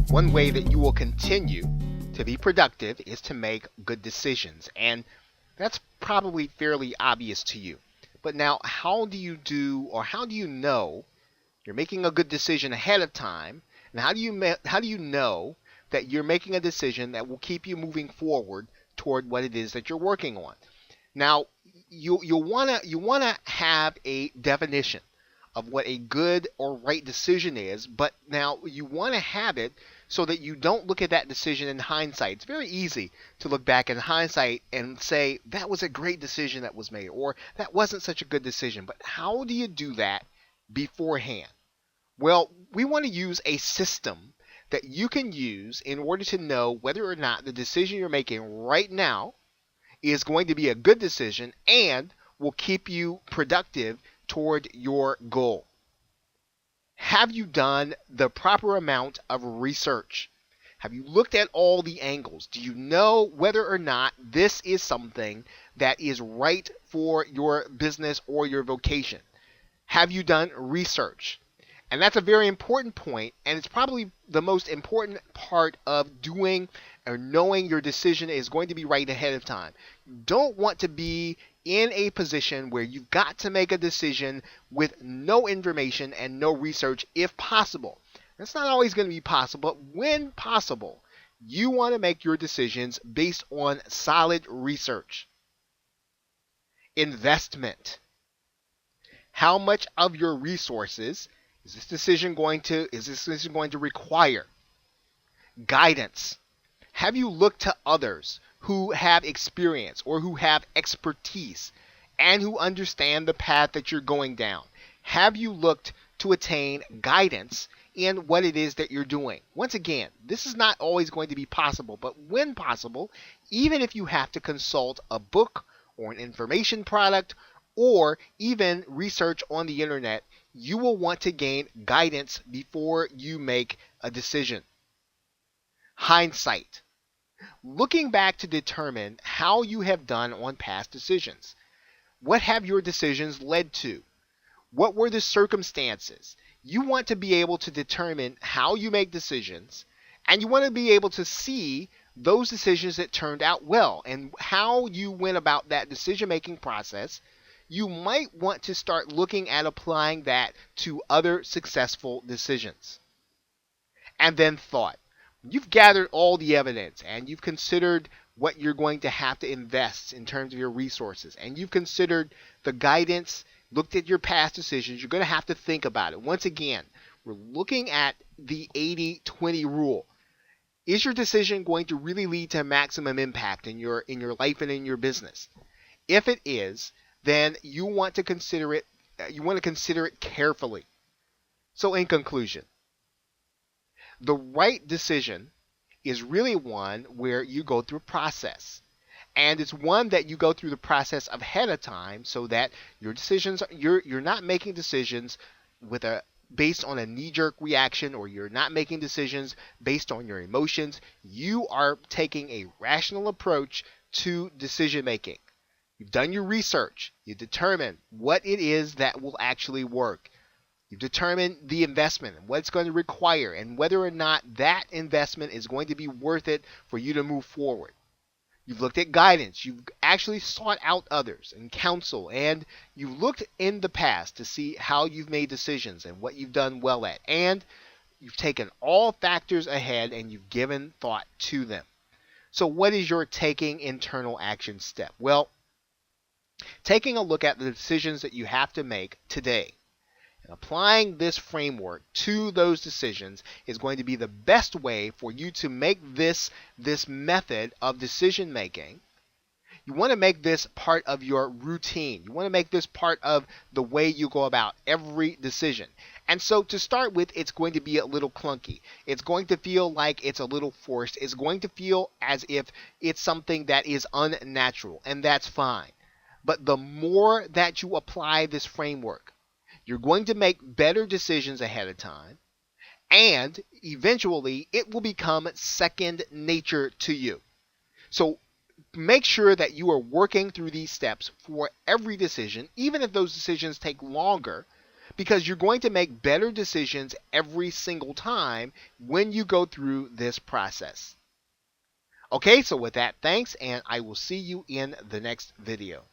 One way that you will continue to be productive is to make good decisions. And that's probably fairly obvious to you. But now, how do you do, or how do you know you're making a good decision ahead of time? And how do you know that you're making a decision that will keep you moving forward toward what it is that you're working on? Now, you wanna have a definition of what a good or right decision is, but now you want to have it so that you don't look at that decision in hindsight. It's very easy to look back in hindsight and say that was a great decision that was made, or that wasn't such a good decision. But how do you do that beforehand? Well, we want to use a system that you can use in order to know whether or not the decision you're making right now is going to be a good decision and will keep you productive toward your goal. Have you done the proper amount of research? Have you looked at all the angles? Do you know whether or not this is something that is right for your business or your vocation? Have you done research? And that's a very important point, and it's probably the most important part of doing or knowing your decision is going to be right ahead of time. You don't want to be in a position where you've got to make a decision with no information and no research if possible. That's not always going to be possible, but when possible, you want to make your decisions based on solid research. Investment. How much of your resources is this decision going to require? Guidance. Have you looked to others who have experience or who have expertise and who understand the path that you're going down? Have you looked to attain guidance in what it is that you're doing? Once again, this is not always going to be possible, but when possible, even if you have to consult a book or an information product or even research on the internet, you will want to gain guidance before you make a decision. Hindsight. Looking back to determine how you have done on past decisions. What have your decisions led to? What were the circumstances? You want to be able to determine how you make decisions, and you want to be able to see those decisions that turned out well and how you went about that decision-making process. You might want to start looking at applying that to other successful decisions. And then thought. You've gathered all the evidence and you've considered what you're going to have to invest in terms of your resources, and you've considered the guidance, looked at your past decisions. You're going to have to think about it. Once again, we're looking at the 80-20 rule. Is your decision going to really lead to maximum impact in your life and in your business? If it is, then you want to consider it carefully. So in conclusion, the right decision is really one where you go through a process. And it's one that you go through the process ahead of time so that your decisions, you're not making decisions based on a knee-jerk reaction, or you're not making decisions based on your emotions. You are taking a rational approach to decision making. You've done your research. You determine what it is that will actually work. You've determined the investment and what it's going to require and whether or not that investment is going to be worth it for you to move forward. You've looked at guidance. You've actually sought out others and counsel, and you've looked in the past to see how you've made decisions and what you've done well at. And you've taken all factors ahead and you've given thought to them. So what is your taking internal action step? Well, taking a look at the decisions that you have to make today and applying this framework to those decisions is going to be the best way for you to make this method of decision making. You want to make this part of your routine. You want to make this part of the way you go about every decision. And so to start with, it's going to be a little clunky. It's going to feel like it's a little forced. It's going to feel as if it's something that is unnatural, and that's fine. But the more that you apply this framework, you're going to make better decisions ahead of time, and eventually it will become second nature to you. So make sure that you are working through these steps for every decision, even if those decisions take longer, because you're going to make better decisions every single time when you go through this process. Okay, so with that, thanks, and I will see you in the next video.